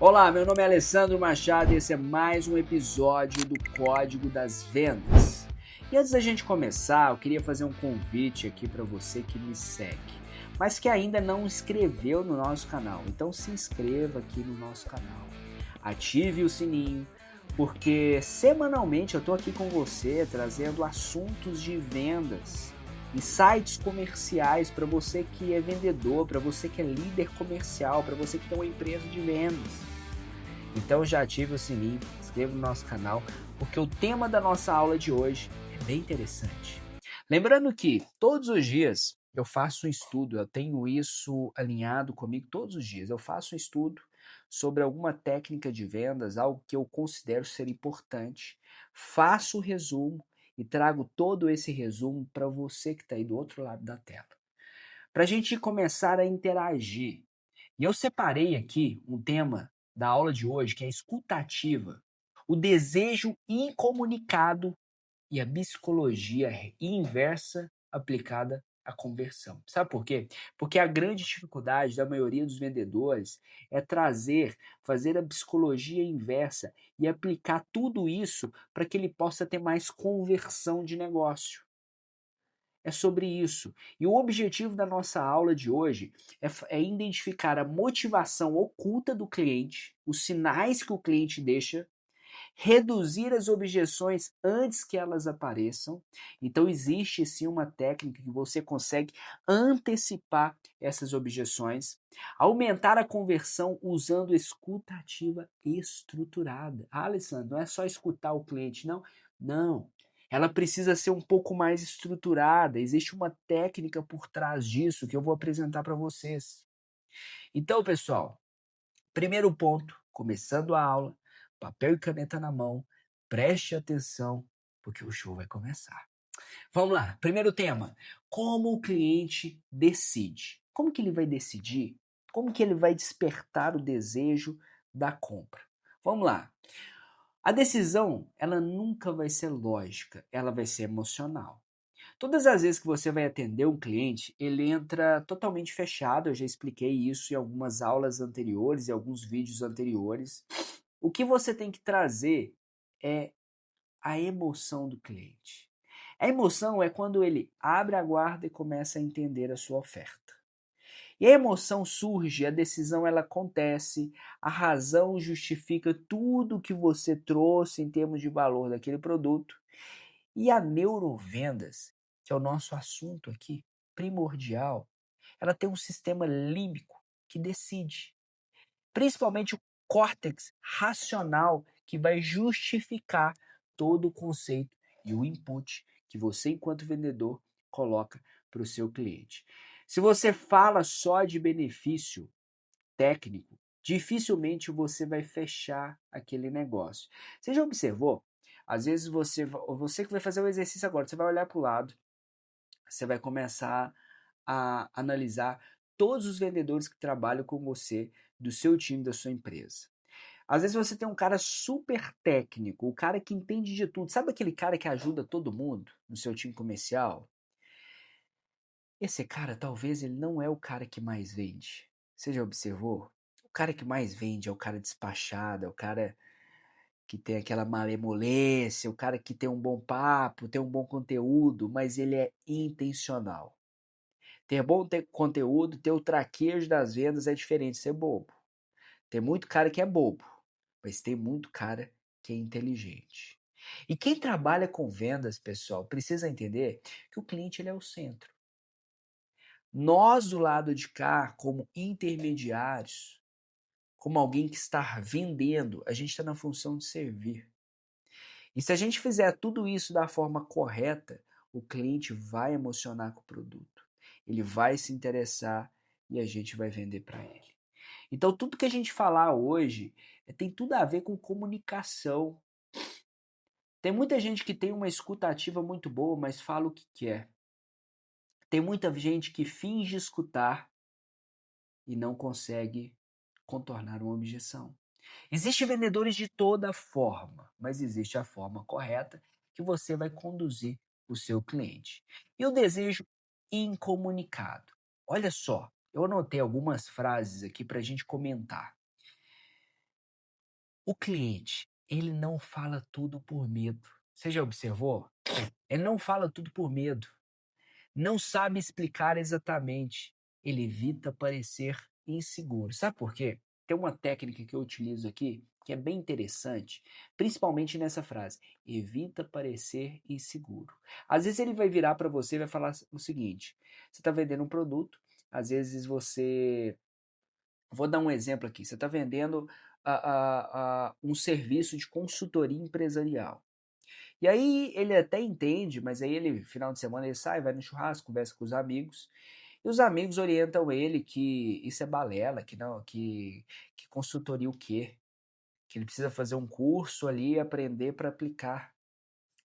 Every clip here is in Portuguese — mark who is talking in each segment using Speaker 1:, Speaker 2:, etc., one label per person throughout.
Speaker 1: Olá, meu nome é Alessandro Machado e esse é mais um episódio do Código das Vendas. E antes da gente começar, eu queria fazer um convite aqui para você que me segue, mas que ainda não inscreveu no nosso canal. Então se inscreva aqui no nosso canal, ative o sininho, porque semanalmente eu estou aqui com você trazendo assuntos de vendas, insights comerciais para você que é vendedor, para você que é líder comercial, para você que tem uma empresa de vendas. Então já ative o sininho, inscreva no nosso canal, porque o tema da nossa aula de hoje é bem interessante. Lembrando que todos os dias eu faço um estudo, eu tenho isso alinhado comigo todos os dias. Eu faço um estudo sobre alguma técnica de vendas, algo que eu considero ser importante, faço o resumo e trago todo esse resumo para você que está aí do outro lado da tela. Para a gente começar a interagir. E eu separei aqui um tema da aula de hoje que é a escuta ativa, o desejo incomunicado e a psicologia inversa aplicada à conversão. Sabe por quê? Porque a grande dificuldade da maioria dos vendedores é fazer a psicologia inversa e aplicar tudo isso para que ele possa ter mais conversão de negócio. É sobre isso. E o objetivo da nossa aula de hoje é identificar a motivação oculta do cliente, os sinais que o cliente deixa, reduzir as objeções antes que elas apareçam. Então, existe sim uma técnica que você consegue antecipar essas objeções, aumentar a conversão usando escuta ativa estruturada. Ah, Alessandro, não é só escutar o cliente, não? Não. Ela precisa ser um pouco mais estruturada. Existe uma técnica por trás disso que eu vou apresentar para vocês. Então, pessoal, primeiro ponto, começando a aula, papel e caneta na mão, preste atenção, porque o show vai começar. Vamos lá, primeiro tema, como o cliente decide? Como que ele vai decidir? Como que ele vai despertar o desejo da compra? Vamos lá. A decisão, ela nunca vai ser lógica, ela vai ser emocional. Todas as vezes que você vai atender um cliente, ele entra totalmente fechado. Eu já expliquei isso em algumas aulas anteriores e alguns vídeos anteriores. O que você tem que trazer é a emoção do cliente. A emoção é quando ele abre a guarda e começa a entender a sua oferta. E a emoção surge, a decisão ela acontece, a razão justifica tudo que você trouxe em termos de valor daquele produto. E a neurovendas, que é o nosso assunto aqui, primordial, ela tem um sistema límbico que decide, principalmente o córtex racional, que vai justificar todo o conceito e o input que você, enquanto vendedor, coloca para o seu cliente. Se você fala só de benefício técnico, dificilmente você vai fechar aquele negócio. Você já observou? Às vezes você que vai fazer o exercício agora, você vai olhar para o lado, você vai começar a analisar todos os vendedores que trabalham com você, do seu time, da sua empresa. Às vezes você tem um cara super técnico, o cara que entende de tudo. Sabe aquele cara que ajuda todo mundo no seu time comercial? Esse cara, talvez ele não é o cara que mais vende. Você já observou? O cara que mais vende é o cara despachado, é o cara que tem aquela malemolência, o cara que tem um bom papo, tem um bom conteúdo, mas ele é intencional. Ter bom conteúdo, ter o traquejo das vendas é diferente de ser bobo. Tem muito cara que é bobo, mas tem muito cara que é inteligente. E quem trabalha com vendas, pessoal, precisa entender que o cliente ele é o centro. Nós do lado de cá, como intermediários, como alguém que está vendendo, a gente está na função de servir. E se a gente fizer tudo isso da forma correta, o cliente vai emocionar com o produto. Ele vai se interessar e a gente vai vender para ele. Então, tudo que a gente falar hoje tem tudo a ver com comunicação. Tem muita gente que tem uma escuta ativa muito boa, mas fala o que quer. Tem muita gente que finge escutar e não consegue contornar uma objeção. Existem vendedores de toda forma, mas existe a forma correta que você vai conduzir o seu cliente. E o desejo incomunicado. Olha só, eu anotei algumas frases aqui para a gente comentar. O cliente, ele não fala tudo por medo. Você já observou? Ele não fala tudo por medo. Não sabe explicar exatamente. Ele evita parecer inseguro. Sabe por quê? Tem uma técnica que eu utilizo aqui que é bem interessante, principalmente nessa frase: evita parecer inseguro. Às vezes ele vai virar para você e vai falar o seguinte: você está vendendo um produto, às vezes você. Vou dar um exemplo aqui: você está vendendo um serviço de consultoria empresarial. E aí ele até entende, mas aí ele, final de semana, ele sai, vai no churrasco, conversa com os amigos, e os amigos orientam ele que isso é balela, que não, que consultoria o quê? Que ele precisa fazer um curso ali e aprender para aplicar.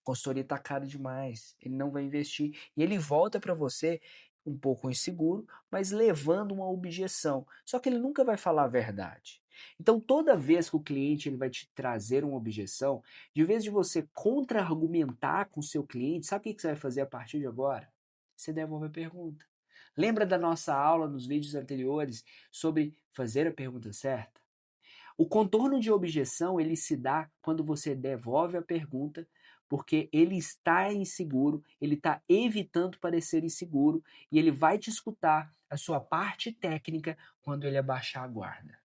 Speaker 1: Consultoria está caro demais, ele não vai investir. E ele volta para você um pouco inseguro, mas levando uma objeção. Só que ele nunca vai falar a verdade. Então, toda vez que o cliente ele vai te trazer uma objeção, de vez de você contra-argumentar com o seu cliente, sabe o que você vai fazer a partir de agora? Você devolve a pergunta. Lembra da nossa aula nos vídeos anteriores sobre fazer a pergunta certa? O contorno de objeção ele se dá quando você devolve a pergunta, porque ele está inseguro, ele está evitando parecer inseguro e ele vai te escutar a sua parte técnica quando ele abaixar a guarda.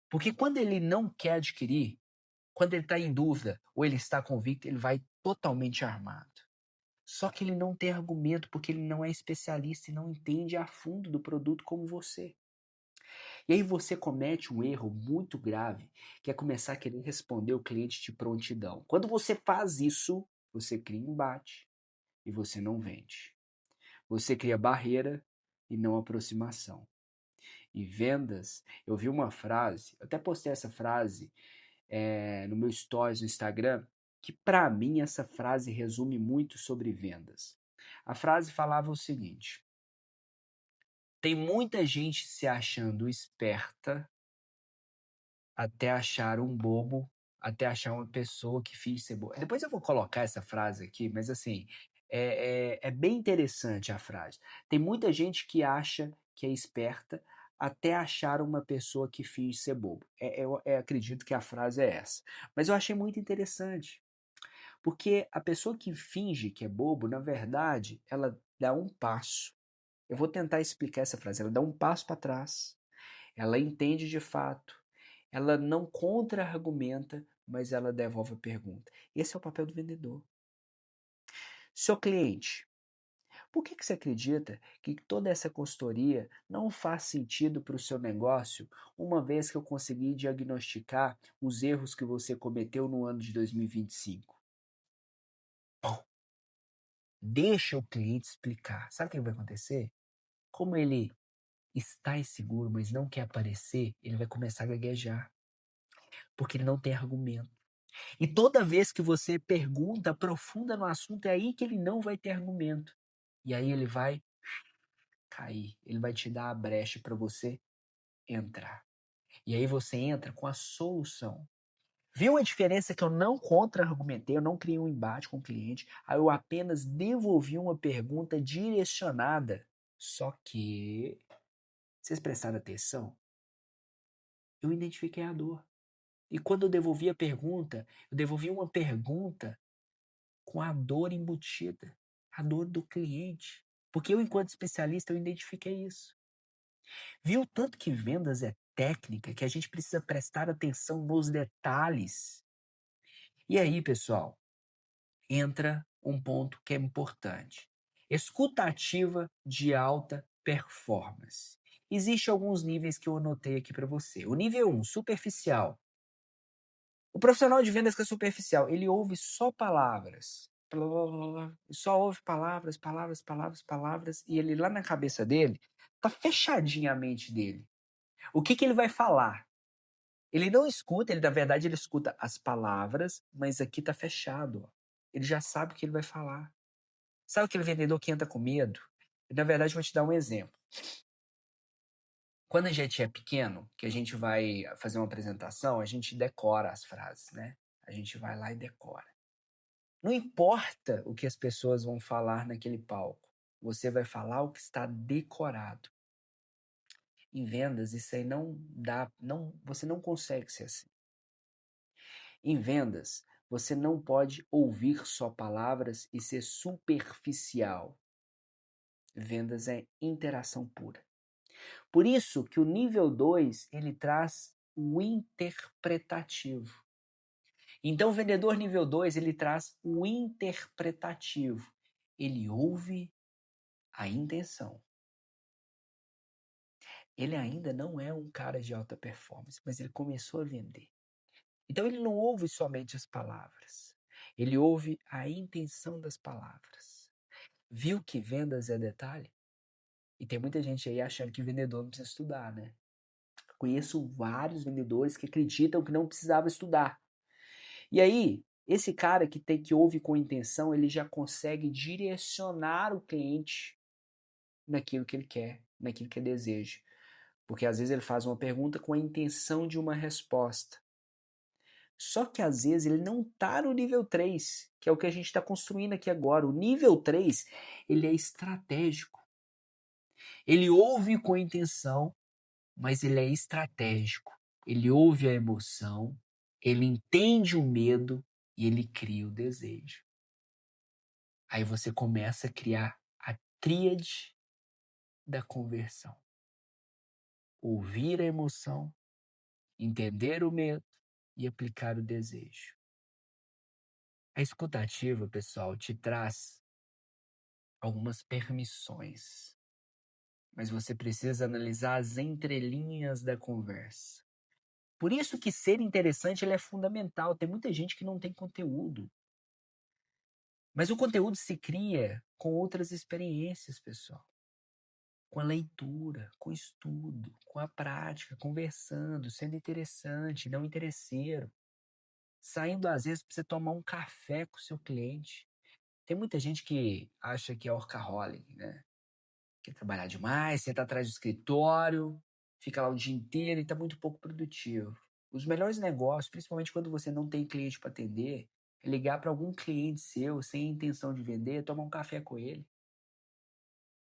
Speaker 1: Porque quando ele não quer adquirir, quando ele está em dúvida ou ele está convicto, ele vai totalmente armado. Só que ele não tem argumento porque ele não é especialista e não entende a fundo do produto como você. E aí você comete um erro muito grave, que é começar a querer responder o cliente de prontidão. Quando você faz isso, você cria embate e você não vende. Você cria barreira e não aproximação. E vendas, eu vi uma frase, eu até postei essa frase no meu stories no Instagram, que para mim essa frase resume muito sobre vendas. A frase falava o seguinte: tem muita gente se achando esperta até achar um bobo, até achar uma pessoa que finge ser boa. Depois eu vou colocar essa frase aqui, mas assim, é bem interessante a frase. Tem muita gente que acha que é esperta até achar uma pessoa que finge ser bobo. Eu acredito que a frase é essa. Mas eu achei muito interessante, porque a pessoa que finge que é bobo, na verdade, ela dá um passo. Eu vou tentar explicar essa frase. Ela dá um passo para trás, ela entende de fato, ela não contra-argumenta, mas ela devolve a pergunta. Esse é o papel do vendedor. Seu cliente, por que você acredita que toda essa consultoria não faz sentido para o seu negócio, uma vez que eu consegui diagnosticar os erros que você cometeu no ano de 2025? Bom, deixa o cliente explicar. Sabe o que vai acontecer? Como ele está inseguro, mas não quer aparecer, ele vai começar a gaguejar, porque ele não tem argumento. E toda vez que você pergunta, aprofunda no assunto, é aí que ele não vai ter argumento. E aí ele vai cair, ele vai te dar a brecha para você entrar. E aí você entra com a solução. Viu a diferença que eu não contra-argumentei, eu não criei um embate com o cliente, aí eu apenas devolvi uma pergunta direcionada. Só que, vocês prestaram atenção? Eu identifiquei a dor. E quando eu devolvi a pergunta, eu devolvi uma pergunta com a dor embutida, a dor do cliente. Porque eu, enquanto especialista, eu identifiquei isso. Viu tanto que vendas é técnica, que a gente precisa prestar atenção nos detalhes. E aí, pessoal, entra um ponto que é importante. Escuta ativa de alta performance. Existem alguns níveis que eu anotei aqui para você. O nível 1, superficial. O profissional de vendas que é superficial, ele ouve só palavras. Blá, blá, blá, blá, só ouve palavras, palavras, palavras, palavras, e ele lá na cabeça dele, tá fechadinha a mente dele. O que ele vai falar? Ele não escuta, ele na verdade ele escuta as palavras, mas aqui tá fechado. Ó. Ele já sabe o que ele vai falar. Sabe aquele vendedor que entra com medo? Na verdade, eu vou te dar um exemplo. Quando a gente é pequeno, que a gente vai fazer uma apresentação, a gente decora as frases, né? A gente vai lá e decora. Não importa o que as pessoas vão falar naquele palco, você vai falar o que está decorado. Em vendas, isso aí não dá, não, você não consegue ser assim. Em vendas, você não pode ouvir só palavras e ser superficial. Vendas é interação pura. Por isso que o nível 2, ele traz o interpretativo. Então, o vendedor nível 2, ele traz o interpretativo. Ele ouve a intenção. Ele ainda não é um cara de alta performance, mas ele começou a vender. Então, ele não ouve somente as palavras. Ele ouve a intenção das palavras. Viu que vendas é detalhe? E tem muita gente aí achando que vendedor não precisa estudar, né? Conheço vários vendedores que acreditam que não precisava estudar. E aí, esse cara que ouve com intenção, ele já consegue direcionar o cliente naquilo que ele quer, naquilo que ele deseja. Porque às vezes ele faz uma pergunta com a intenção de uma resposta. Só que às vezes ele não está no nível 3, que é o que a gente está construindo aqui agora. O nível 3, ele é estratégico. Ele ouve com intenção, mas ele é estratégico. Ele ouve a emoção, ele entende o medo e ele cria o desejo. Aí você começa a criar a tríade da conversão. Ouvir a emoção, entender o medo e aplicar o desejo. A escutativa, pessoal, te traz algumas permissões, mas você precisa analisar as entrelinhas da conversa. Por isso que ser interessante ele é fundamental. Tem muita gente que não tem conteúdo. Mas o conteúdo se cria com outras experiências, pessoal. Com a leitura, com o estudo, com a prática, conversando, sendo interessante, não interesseiro. Saindo, às vezes, para você tomar um café com o seu cliente. Tem muita gente que acha que é workaholic, né? Quer trabalhar demais, senta atrás do escritório, fica lá o dia inteiro e está muito pouco produtivo. Os melhores negócios, principalmente quando você não tem cliente para atender, é ligar para algum cliente seu sem intenção de vender, tomar um café com ele.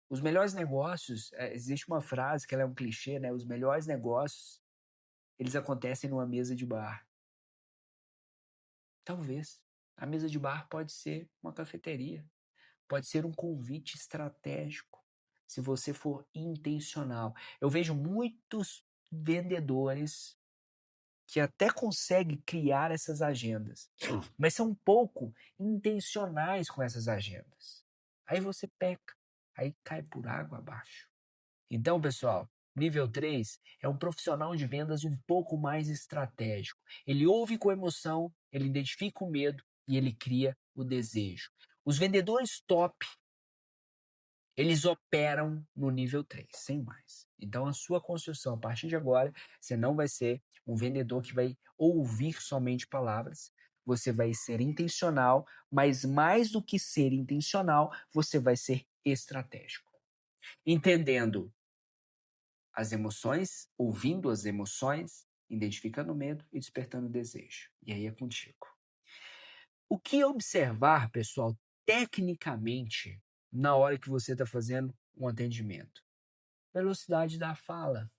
Speaker 1: Os melhores negócios, existe uma frase que ela é um clichê, né? Os melhores negócios, eles acontecem numa mesa de bar. Talvez. A mesa de bar pode ser uma cafeteria. Pode ser um convite estratégico, se você for intencional. Eu vejo muitos vendedores que até conseguem criar essas agendas, mas são um pouco intencionais com essas agendas. Aí você peca, aí cai por água abaixo. Então, pessoal, nível 3 é um profissional de vendas um pouco mais estratégico. Ele ouve com emoção, ele identifica o medo e ele cria o desejo. Os vendedores top, eles operam no nível 3, sem mais. Então, a sua construção, a partir de agora, você não vai ser um vendedor que vai ouvir somente palavras, você vai ser intencional, mas mais do que ser intencional, você vai ser estratégico. Entendendo as emoções, ouvindo as emoções, identificando o medo e despertando o desejo. E aí é contigo. O que observar, pessoal, tecnicamente, na hora que você está fazendo um atendimento? Velocidade da fala.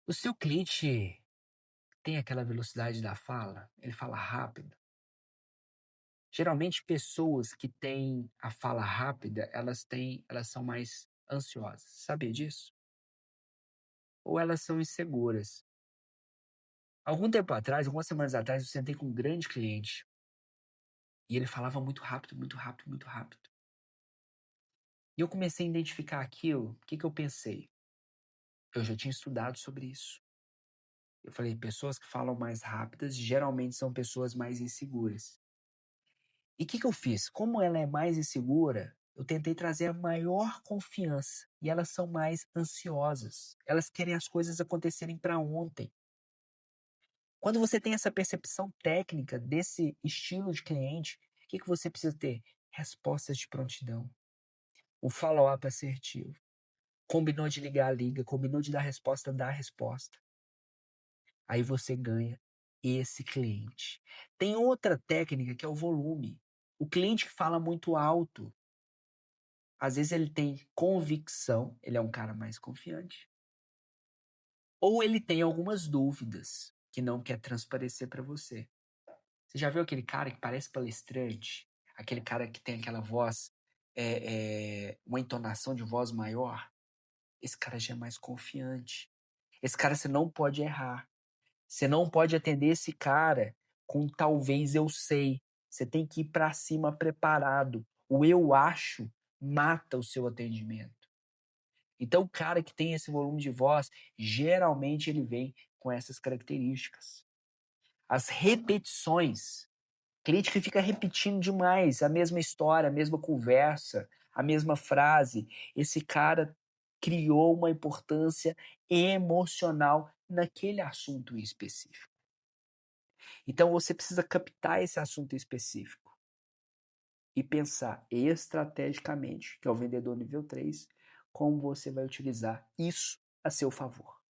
Speaker 1: O seu cliente tem aquela velocidade da fala? Ele fala rápido? Geralmente, pessoas que têm a fala rápida, elas são mais ansiosas. Sabia disso? Ou elas são inseguras. Algum tempo atrás, algumas semanas atrás, eu sentei com um grande cliente e ele falava muito rápido, muito rápido, muito rápido. E eu comecei a identificar aquilo. O que eu pensei? Eu já tinha estudado sobre isso. Eu falei, pessoas que falam mais rápidas geralmente são pessoas mais inseguras. E o que eu fiz? Como ela é mais insegura, eu tentei trazer a maior confiança. E elas são mais ansiosas. Elas querem as coisas acontecerem para ontem. Quando você tem essa percepção técnica desse estilo de cliente, o que você precisa ter? Respostas de prontidão. O follow-up assertivo. Combinou de ligar, liga. Combinou de dar resposta, dá a resposta. Aí você ganha esse cliente. Tem outra técnica que é o volume. O cliente que fala muito alto, às vezes ele tem convicção, ele é um cara mais confiante. Ou ele tem algumas dúvidas. que não quer transparecer para você. Você já viu aquele cara que parece palestrante? Aquele cara que tem aquela voz, uma entonação de voz maior? Esse cara já é mais confiante. Esse cara você não pode errar. Você não pode atender esse cara com talvez eu sei. Você tem que ir para cima preparado. O eu acho mata o seu atendimento. Então, o cara que tem esse volume de voz, geralmente ele vem com essas características. As repetições. Cliente que fica repetindo demais a mesma história, a mesma conversa, a mesma frase. Esse cara criou uma importância emocional naquele assunto específico. Então você precisa captar esse assunto específico e pensar estrategicamente, que é o vendedor nível 3, como você vai utilizar isso a seu favor.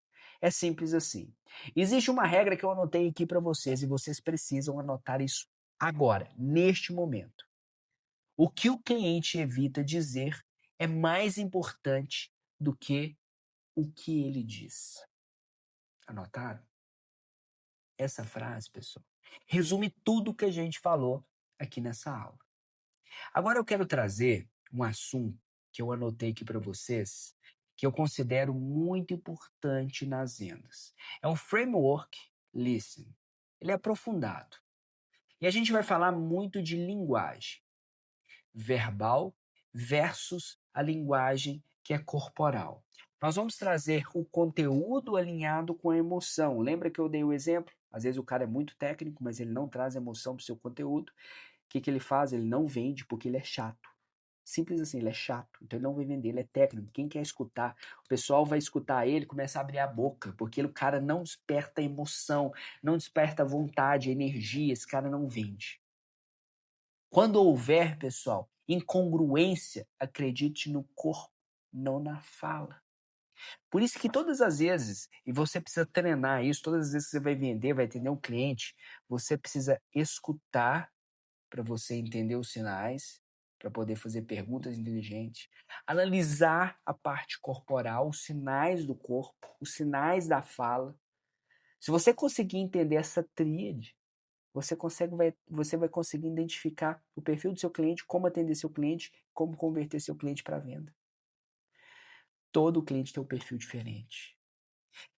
Speaker 1: É simples assim. Existe uma regra que eu anotei aqui para vocês e vocês precisam anotar isso agora, neste momento. O que o cliente evita dizer é mais importante do que o que ele diz. Anotaram? Essa frase, pessoal, resume tudo o que a gente falou aqui nessa aula. Agora eu quero trazer um assunto que eu anotei aqui para vocês, que eu considero muito importante nas vendas. É um framework Listen. Ele é aprofundado. E a gente vai falar muito de linguagem verbal versus a linguagem que é corporal. Nós vamos trazer o conteúdo alinhado com a emoção. Lembra que eu dei o exemplo? Às vezes o cara é muito técnico, mas ele não traz emoção para o seu conteúdo. O que ele faz? Ele não vende porque ele é chato. Simples assim, ele é chato, então ele não vai vender, ele é técnico. Quem quer escutar, o pessoal vai escutar ele, começa a abrir a boca, porque o cara não desperta emoção, não desperta vontade, energia, esse cara não vende. Quando houver, pessoal, incongruência, acredite no corpo, não na fala. Por isso que todas as vezes, e você precisa treinar isso, todas as vezes que você vai vender, vai atender um cliente, você precisa escutar para você entender os sinais, para poder fazer perguntas inteligentes, analisar a parte corporal, os sinais do corpo, os sinais da fala. Se você conseguir entender essa tríade, você vai conseguir identificar o perfil do seu cliente, como atender seu cliente, como converter seu cliente para venda. Todo cliente tem um perfil diferente.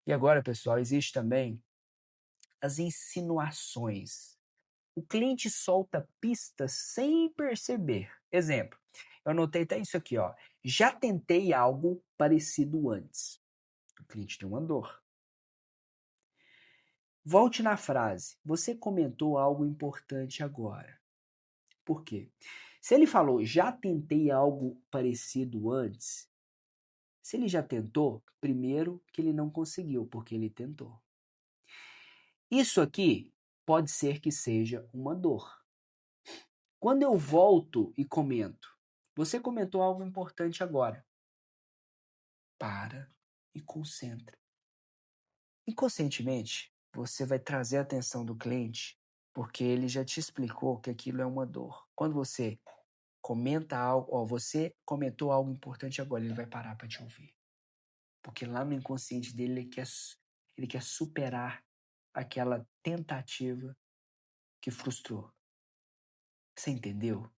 Speaker 1: E agora, pessoal, existe também as insinuações. O cliente solta pistas sem perceber. Exemplo, eu anotei até isso aqui, ó. Já tentei algo parecido antes. O cliente tem uma dor. Volte na frase. Você comentou algo importante agora. Por quê? Se ele falou, já tentei algo parecido antes, se ele já tentou, primeiro que ele não conseguiu, porque ele tentou. Isso aqui pode ser que seja uma dor. Quando eu volto e comento, você comentou algo importante agora. Para e concentra. Inconscientemente, você vai trazer a atenção do cliente porque ele já te explicou que aquilo é uma dor. Quando você comenta algo, ó, você comentou algo importante agora, ele vai parar para te ouvir. Porque lá no inconsciente dele ele quer superar aquela tentativa que frustrou. Você entendeu?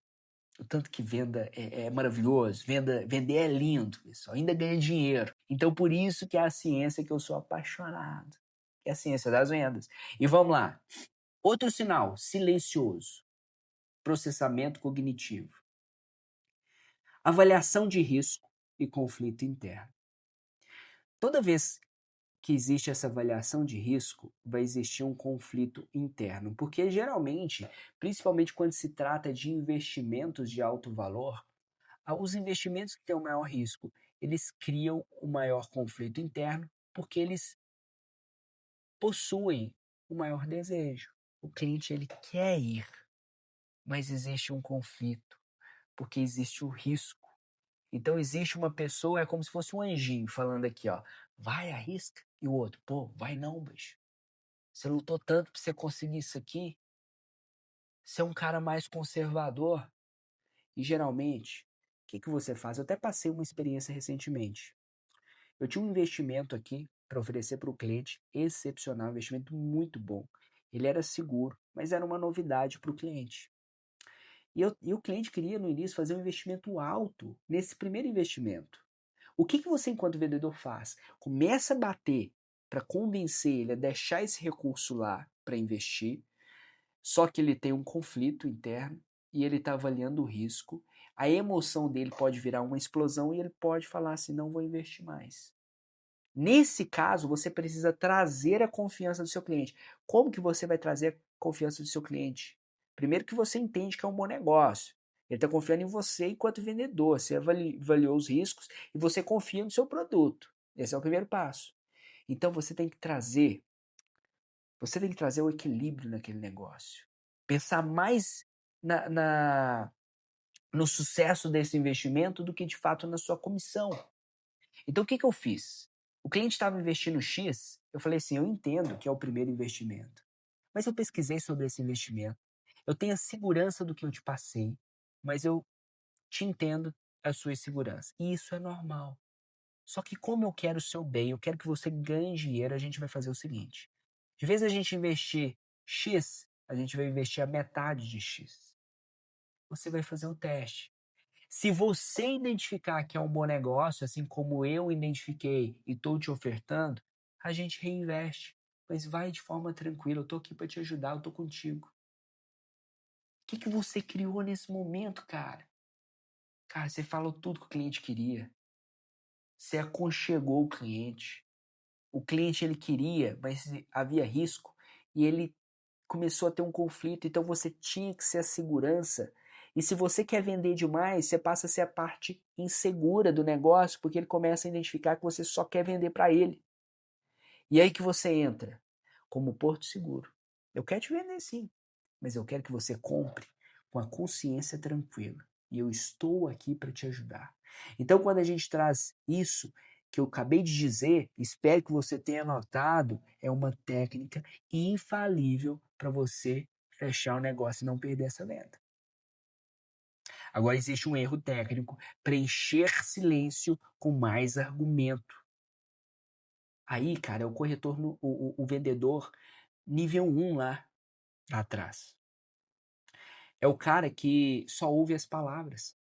Speaker 1: O tanto que venda é maravilhoso, vender é lindo, pessoal, ainda ganha dinheiro. Então, por isso que é a ciência que eu sou apaixonado, que é a ciência das vendas. E vamos lá. Outro sinal silencioso, processamento cognitivo. Avaliação de risco e conflito interno. Toda vez que existe essa avaliação de risco, vai existir um conflito interno, porque geralmente, principalmente quando se trata de investimentos de alto valor, os investimentos que têm o maior risco, eles criam o maior conflito interno, porque eles possuem o maior desejo. O cliente ele quer ir, mas existe um conflito, porque existe o risco. Então existe uma pessoa, é como se fosse um anjinho falando aqui, ó, vai, arrisca. E o outro, pô, vai não, bicho. Você lutou tanto pra você conseguir isso aqui. Você é um cara mais conservador. E geralmente, o que você faz? Eu até passei uma experiência recentemente. Eu tinha um investimento aqui para oferecer para o cliente excepcional, um investimento muito bom. Ele era seguro, mas era uma novidade para o cliente. E o cliente queria, no início, fazer um investimento alto nesse primeiro investimento. O que você, enquanto vendedor, faz? Começa a bater para convencer ele a deixar esse recurso lá para investir, só que ele tem um conflito interno e ele está avaliando o risco. A emoção dele pode virar uma explosão e ele pode falar assim: não vou investir mais. Nesse caso, você precisa trazer a confiança do seu cliente. Como que você vai trazer a confiança do seu cliente? Primeiro que você entende que é um bom negócio. Ele está confiando em você enquanto vendedor. Você avaliou os riscos e você confia no seu produto. Esse é o primeiro passo. Então você tem que trazer o equilíbrio naquele negócio. Pensar mais no sucesso desse investimento do que de fato na sua comissão. Então o que eu fiz? O cliente estava investindo X, eu falei assim, eu entendo que é o primeiro investimento, mas eu pesquisei sobre esse investimento, eu tenho a segurança do que eu te passei, mas eu te entendo a sua insegurança. E isso é normal. Só que como eu quero o seu bem, eu quero que você ganhe dinheiro, a gente vai fazer o seguinte. De vez a gente investir X, a gente vai investir a metade de X. Você vai fazer o teste. Se você identificar que é um bom negócio, assim como eu identifiquei e estou te ofertando, a gente reinveste. Mas vai de forma tranquila, eu estou aqui para te ajudar, eu estou contigo. O que você criou nesse momento, cara? Cara, você falou tudo que o cliente queria. Você aconchegou o cliente. O cliente ele queria, mas havia risco e ele começou a ter um conflito, então você tinha que ser a segurança. E se você quer vender demais, você passa a ser a parte insegura do negócio, porque ele começa a identificar que você só quer vender para ele. E aí que você entra como porto seguro. Eu quero te vender sim, mas eu quero que você compre com a consciência tranquila. E eu estou aqui para te ajudar. Então, quando a gente traz isso que eu acabei de dizer, espero que você tenha notado, é uma técnica infalível para você fechar o negócio e não perder essa venda. Agora existe um erro técnico, preencher silêncio com mais argumento. Aí, cara, é o corretor, o vendedor nível 1 lá atrás. É o cara que só ouve as palavras.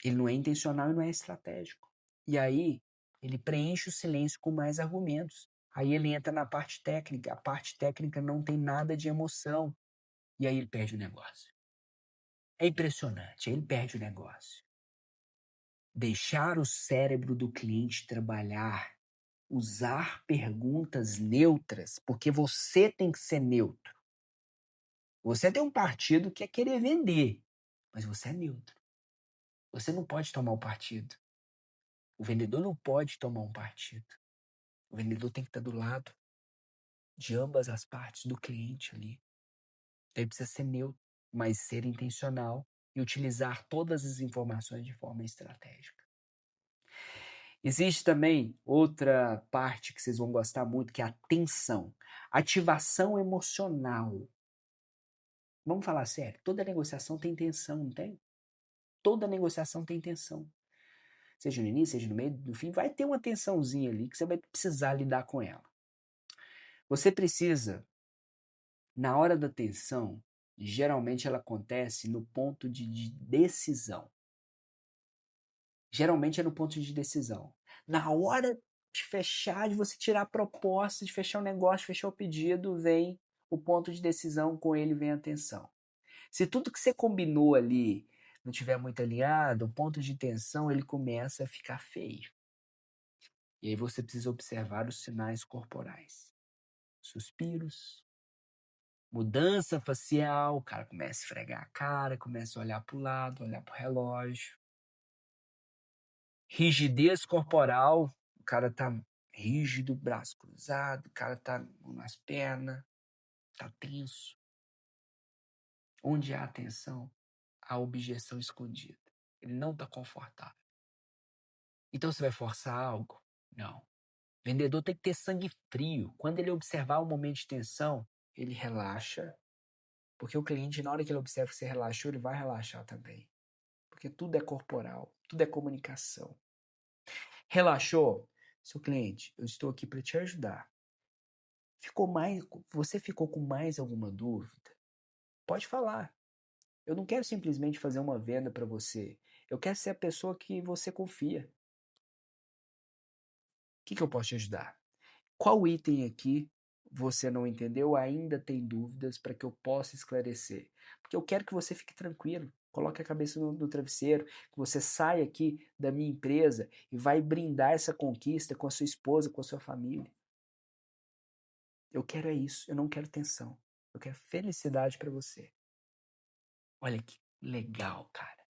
Speaker 1: Ele não é intencional e não é estratégico. E aí, ele preenche o silêncio com mais argumentos. Aí ele entra na parte técnica. A parte técnica não tem nada de emoção. E aí ele perde o negócio. É impressionante. Aí ele perde o negócio. Deixar o cérebro do cliente trabalhar. Usar perguntas neutras. Porque você tem que ser neutro. Você tem um partido que é querer vender. Mas você é neutro. Você não pode tomar um partido. O vendedor não pode tomar um partido. O vendedor tem que estar do lado de ambas as partes do cliente ali. Ele precisa ser neutro, mas ser intencional e utilizar todas as informações de forma estratégica. Existe também outra parte que vocês vão gostar muito, que é a tensão. Ativação emocional. Vamos falar sério, toda negociação tem tensão, não tem? Toda negociação tem tensão. Seja no início, seja no meio, no fim, vai ter uma tensãozinha ali que você vai precisar lidar com ela. Você precisa, na hora da tensão, geralmente ela acontece no ponto de decisão. Geralmente é no ponto de decisão. Na hora de fechar, de você tirar a proposta, de fechar o negócio, de fechar o pedido, vem o ponto de decisão, com ele vem a tensão. Se tudo que você combinou ali não tiver muito alinhado, o ponto de tensão ele começa a ficar feio. E aí você precisa observar os sinais corporais. Suspiros, mudança facial, o cara começa a esfregar a cara, começa a olhar para o lado, olhar para o relógio. Rigidez corporal, o cara tá rígido, braço cruzado, o cara tá nas pernas, tá tenso. Onde há tensão, há objeção escondida. Ele não tá confortável. Então você vai forçar algo? Não. O vendedor tem que ter sangue frio. Quando ele observar o momento de tensão, ele relaxa. Porque o cliente, na hora que ele observa que você relaxou, ele vai relaxar também. Porque tudo é corporal, tudo é comunicação. Relaxou? Seu cliente, eu estou aqui para te ajudar. Você ficou com mais alguma dúvida? Pode falar. Eu não quero simplesmente fazer uma venda para você. Eu quero ser a pessoa que você confia. O que eu posso te ajudar? Qual item aqui você não entendeu ou ainda tem dúvidas para que eu possa esclarecer? Porque eu quero que você fique tranquilo. Coloque a cabeça no travesseiro, que você saia aqui da minha empresa e vai brindar essa conquista com a sua esposa, com a sua família. Eu quero é isso, eu não quero tensão. Eu quero felicidade para você. Olha que legal, cara.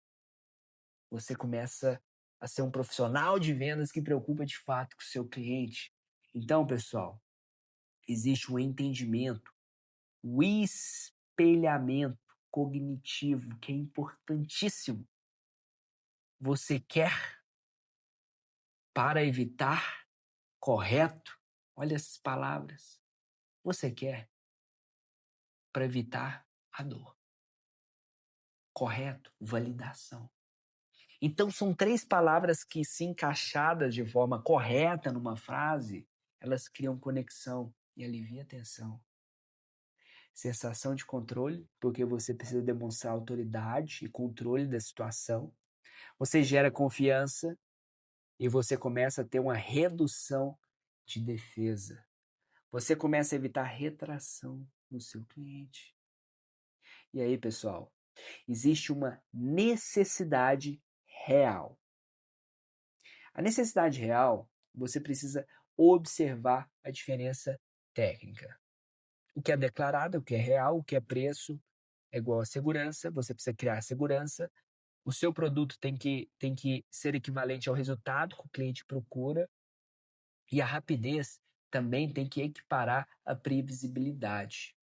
Speaker 1: Você começa a ser um profissional de vendas que preocupa de fato com o seu cliente. Então, pessoal, existe um entendimento, o espelhamento cognitivo, que é importantíssimo. Você quer para evitar, correto? Olha essas palavras. Você quer para evitar a dor. Correto? Validação. Então, são 3 palavras que, se encaixadas de forma correta numa frase, elas criam conexão e aliviam a tensão. Sensação de controle, porque você precisa demonstrar autoridade e controle da situação. Você gera confiança e você começa a ter uma redução de defesa. Você começa a evitar retração no seu cliente. E aí, pessoal, existe uma necessidade real. A necessidade real, você precisa observar a diferença técnica. O que é declarado, o que é real, o que é preço é igual a segurança, você precisa criar segurança. O seu produto tem que ser equivalente ao resultado que o cliente procura e a rapidez também tem que equiparar a previsibilidade.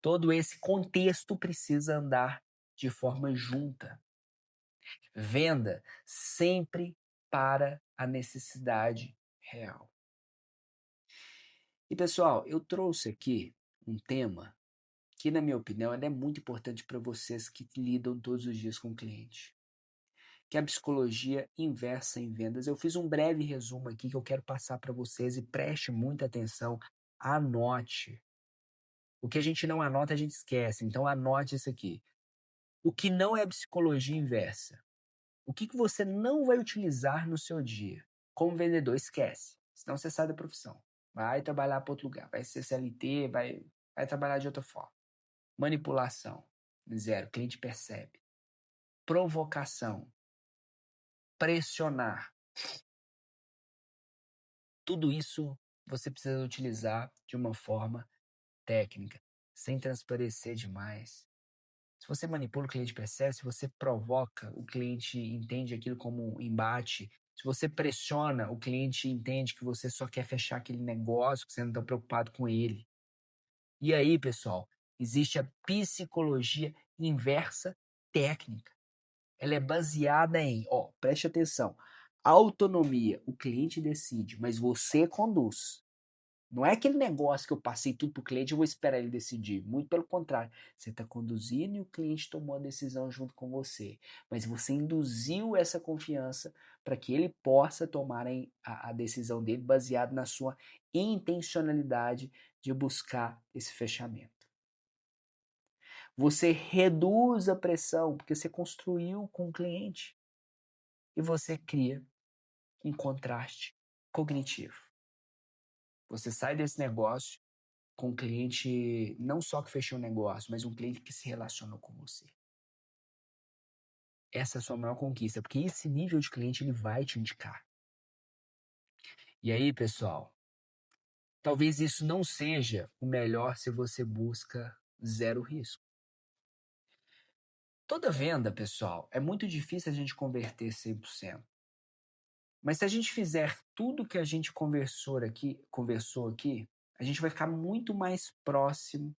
Speaker 1: Todo esse contexto precisa andar de forma junta. Venda sempre para a necessidade real. E pessoal, eu trouxe aqui um tema que, na minha opinião, é muito importante para vocês que lidam todos os dias com o cliente, que é a psicologia inversa em vendas. Eu fiz um breve resumo aqui que eu quero passar para vocês e preste muita atenção, anote. O que a gente não anota, a gente esquece, então anote isso aqui. O que não é psicologia inversa? O que você não vai utilizar no seu dia? Como vendedor, esquece. Senão você sai da profissão. Vai trabalhar para outro lugar. Vai ser CLT, vai trabalhar de outra forma. Manipulação. Zero. O cliente percebe. Provocação. Pressionar. Tudo isso você precisa utilizar de uma forma técnica, sem transparecer demais. Se você manipula, o cliente percebe. Se você provoca, o cliente entende aquilo como um embate. Se você pressiona, o cliente entende que você só quer fechar aquele negócio, que você não está preocupado com ele. E aí, pessoal, existe a psicologia inversa técnica. Ela é baseada em, preste atenção, autonomia. O cliente decide, mas você conduz. Não é aquele negócio que eu passei tudo para o cliente e vou esperar ele decidir. Muito pelo contrário. Você está conduzindo e o cliente tomou a decisão junto com você. Mas você induziu essa confiança para que ele possa tomar a decisão dele baseado na sua intencionalidade de buscar esse fechamento. Você reduz a pressão porque você construiu com o cliente. E você cria um contraste cognitivo. Você sai desse negócio com um cliente não só que fechou o negócio, mas um cliente que se relacionou com você. Essa é a sua maior conquista, porque esse nível de cliente ele vai te indicar. E aí, pessoal, talvez isso não seja o melhor se você busca zero risco. Toda venda, pessoal, é muito difícil a gente converter 100%. Mas se a gente fizer tudo que a gente conversou aqui, a gente vai ficar muito mais próximo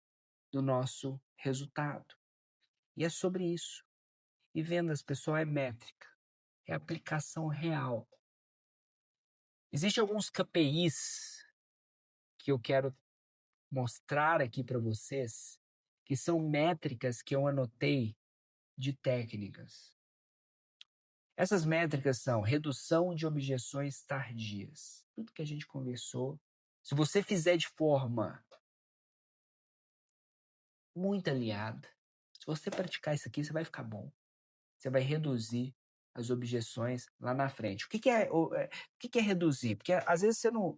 Speaker 1: do nosso resultado. E é sobre isso. E vendas, pessoal, é métrica, é aplicação real. Existem alguns KPIs que eu quero mostrar aqui para vocês, que são métricas que eu anotei de técnicas. Essas métricas são redução de objeções tardias. Tudo que a gente conversou. Se você fizer de forma muito alinhada, se você praticar isso aqui, você vai ficar bom. Você vai reduzir as objeções lá na frente. O que é reduzir? Porque às vezes você não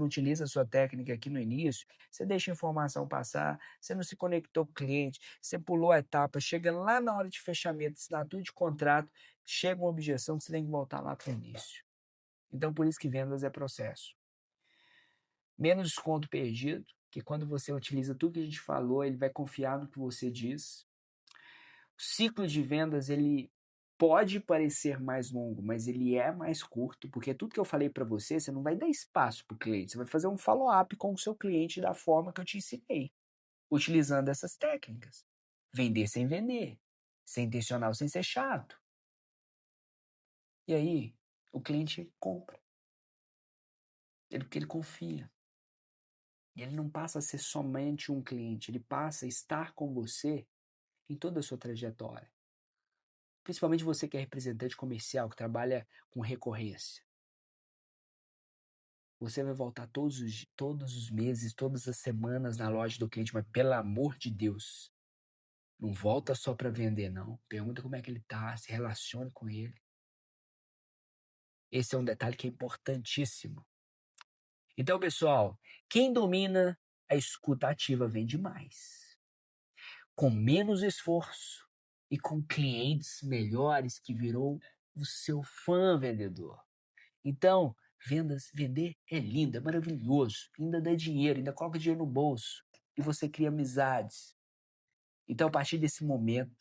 Speaker 1: utiliza a sua técnica aqui no início, você deixa a informação passar, você não se conectou com o cliente, você pulou a etapa, chega lá na hora de fechamento, assinatura de contrato, chega uma objeção que você tem que voltar lá para o início. Então, por isso que vendas é processo. Menos desconto perdido, que quando você utiliza tudo que a gente falou, ele vai confiar no que você diz. O ciclo de vendas, ele pode parecer mais longo, mas ele é mais curto, porque tudo que eu falei para você, você não vai dar espaço para o cliente, você vai fazer um follow-up com o seu cliente da forma que eu te ensinei, utilizando essas técnicas. Vender sem vender, ser intencional sem ser chato. E aí, o cliente compra, porque ele confia. E ele não passa a ser somente um cliente, ele passa a estar com você em toda a sua trajetória. Principalmente você que é representante comercial, que trabalha com recorrência. Você vai voltar todos os meses, todas as semanas na loja do cliente, mas pelo amor de Deus, não volta só para vender, não. Pergunta como é que ele tá, se relacione com ele. Esse é um detalhe que é importantíssimo. Então, pessoal, quem domina a escuta ativa vende mais. Com menos esforço e com clientes melhores que virou o seu fã vendedor. Então, vender é lindo, é maravilhoso, ainda dá dinheiro, ainda coloca dinheiro no bolso e você cria amizades. Então, a partir desse momento,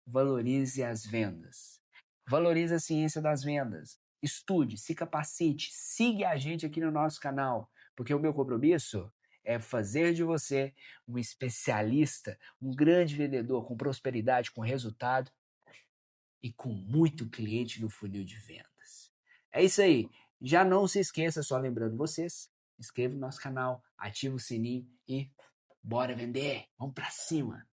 Speaker 1: valorize as vendas. Valorize a ciência das vendas. Estude, se capacite, siga a gente aqui no nosso canal, porque o meu compromisso é fazer de você um especialista, um grande vendedor com prosperidade, com resultado e com muito cliente no funil de vendas. É isso aí. Já não se esqueça, só lembrando vocês, inscreva no nosso canal, ativa o sininho e bora vender. Vamos pra cima.